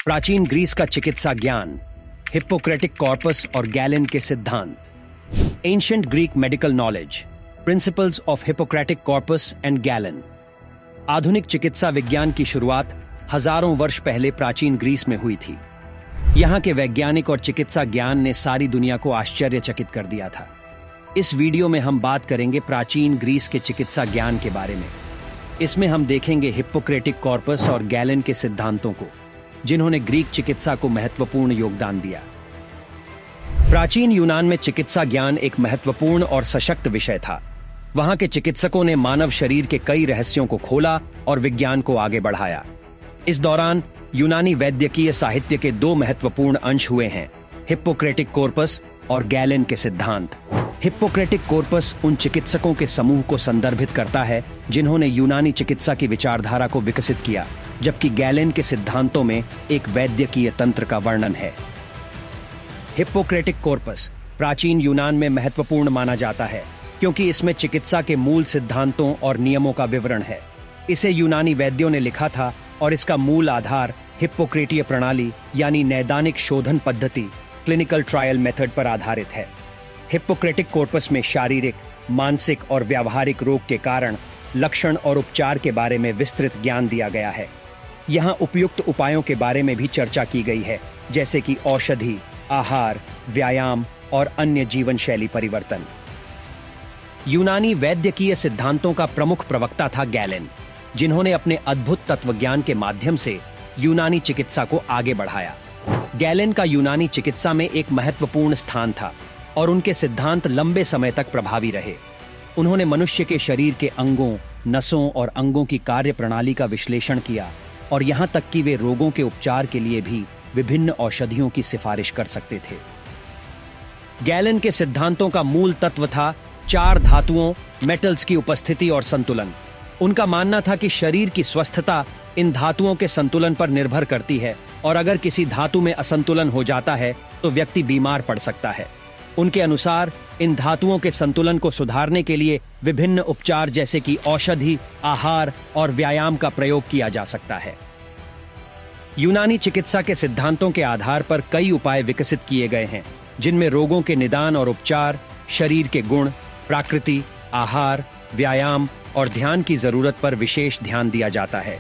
प्राचीन ग्रीस का चिकित्सा ज्ञान, हिप्पोक्रेटिक कॉर्पस और गैलेन के सिद्धांत। Ancient Greek medical knowledge, principles of Hippocratic corpus and Galen. आधुनिक चिकित्सा विज्ञान की शुरुआत हजारों वर्ष पहले प्राचीन ग्रीस में हुई थी। यहाँ के वैज्ञानिक और चिकित्सा ज्ञान ने सारी दुनिया को आश्चर्यचकित कर दिया था। इस वीडियो में हम बात करेंगे प्राचीन ग्रीस के चिकित्सा ज्ञान के बारे में। इसमें हम देखेंगे हिप्पोक्रेटिक कॉर्पस और गैलेन के सिद्धांतों को, जिन्होंने ग्रीक चिकित्सा को महत्वपूर्ण योगदान दिया। प्राचीन यूनान में चिकित्सा ज्ञान एक महत्वपूर्ण और सशक्त विषय था। वहां के चिकित्सकों ने मानव शरीर के कई रहस्यों को खोला और विज्ञान को आगे बढ़ाया। इस दौरान यूनानी वैद्यकीय साहित्य के दो महत्वपूर्ण अंश हुए हैं, हिप्पोक्रेटिक कॉर्पस और गैलेन के सिद्धांत। हिप्पोक्रेटिक कॉर्पस उन चिकित्सकों के समूह को संदर्भित करता है जिन्होंने यूनानी चिकित्सा की विचारधारा को विकसित किया, जबकि गैलेन के सिद्धांतों में एक वैद्यकीय तंत्र का वर्णन है। हिप्पोक्रेटिक कॉर्पस प्राचीन यूनान में महत्वपूर्ण माना जाता है क्योंकि इसमें चिकित्सा के मूल सिद्धांतों और नियमों का विवरण है। इसे यूनानी वैद्यों ने लिखा था और इसका मूल आधार हिप्पोक्रेटीय प्रणाली यानी नैदानिक शोधन पद्धति, क्लिनिकल ट्रायल मेथड पर आधारित है। हिप्पोक्रेटिक कॉर्पस में शारीरिक, मानसिक और व्यावहारिक रोग के कारण, लक्षण और उपचार के बारे में विस्तृत ज्ञान दिया गया है। यहाँ उपयुक्त उपायों के बारे में भी चर्चा की गई है, जैसे कि औषधि, आहार, व्यायाम और अन्य जीवन शैली परिवर्तन। यूनानी वैद्यकीय सिद्धांतों का प्रमुख प्रवक्ता था गैलेन, जिन्होंने अपने अद्भुत तत्वज्ञान के माध्यम से यूनानी चिकित्सा को आगे बढ़ाया। गैलेन का यूनानी चिकित्सा में एक महत्वपूर्ण स्थान था और उनके सिद्धांत लंबे समय तक प्रभावी रहे। उन्होंने मनुष्य के शरीर के अंगों, नसों और अंगों की कार्य प्रणाली का विश्लेषण किया और यहाँ तक कि वे रोगों के उपचार के लिए भी विभिन्न औषधियों की सिफारिश कर सकते थे। गैलेन के सिद्धांतों का मूल तत्व था 4 धातुओं, मेटल्स की उपस्थिति और संतुलन। उनका मानना था कि शरीर की स्वस्थता इन धातुओं के संतुलन पर निर्भर करती है और अगर किसी धातु में असंतुलन हो जाता है तो व्यक्ति बीमार पड़ सकता है। उनके अनुसार इन धातुओं के संतुलन को सुधारने के लिए विभिन्न उपचार जैसे कि औषधि, आहार और व्यायाम का प्रयोग किया जा सकता है। यूनानी चिकित्सा के सिद्धांतों के आधार पर कई उपाय विकसित किए गए हैं, जिनमें रोगों के निदान और उपचार, शरीर के गुण, प्राकृति, आहार, व्यायाम और ध्यान की जरूरत पर विशेष ध्यान दिया जाता है।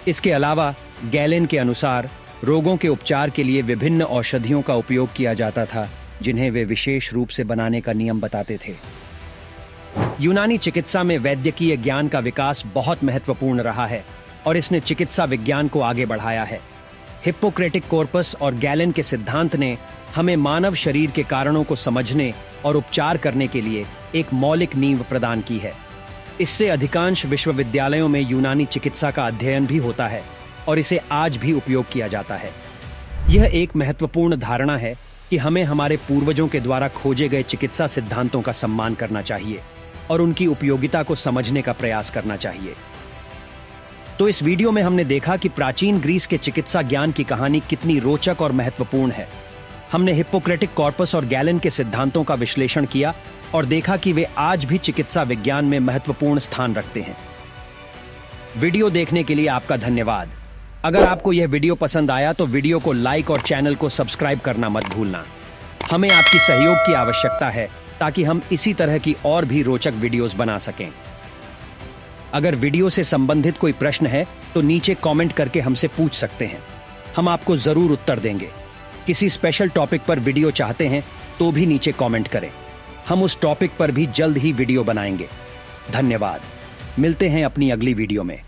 इसके अलावा गैलेन के अनुसार रोगों के उपचार के लिए विभिन्न औषधियों का उपयोग किया जाता था, जिन्हें वे विशेष रूप से बनाने का नियम बताते थे। यूनानी चिकित्सा में वैद्यकीय ज्ञान का विकास बहुत महत्वपूर्ण रहा है और इसने चिकित्सा विज्ञान को आगे बढ़ाया है। हिप्पोक्रेटिक कॉर्पस और गैलेन के सिद्धांत ने हमें मानव शरीर के कारणों को समझने और उपचार करने के लिए एक मौलिक नींव प्रदान की है। इससे अधिकांश विश्वविद्यालयों में यूनानी चिकित्सा का अध्ययन भी होता है और इसे आज भी उपयोग किया जाता है। यह एक महत्वपूर्ण धारणा है कि हमें हमारे पूर्वजों के द्वारा खोजे गए चिकित्सा सिद्धांतों का सम्मान करना चाहिए और उनकी उपयोगिता को समझने का प्रयास करना चाहिए। तो इस वीडियो में हमने देखा कि प्राचीन ग्रीस के चिकित्सा ज्ञान की कहानी कितनी रोचक और महत्वपूर्ण है। हमने हिप्पोक्रेटिक कॉर्पस और गैलेन के सिद्धांतों का विश्लेषण किया और देखा कि वे आज भी चिकित्सा विज्ञान में महत्वपूर्ण स्थान रखते हैं। वीडियो देखने के लिए आपका धन्यवाद। अगर आपको यह वीडियो पसंद आया तो वीडियो को लाइक और चैनल को सब्सक्राइब करना मत भूलना। हमें आपकी सहयोग की आवश्यकता है ताकि हम इसी तरह की और भी रोचक वीडियोस बना सकें। अगर वीडियो से संबंधित कोई प्रश्न है तो नीचे कमेंट करके हमसे पूछ सकते हैं, हम आपको जरूर उत्तर देंगे। किसी स्पेशल टॉपिक पर वीडियो चाहते हैं तो भी नीचे कमेंट करें, हम उस टॉपिक पर भी जल्द ही वीडियो बनाएंगे। धन्यवाद, मिलते हैं अपनी अगली वीडियो में।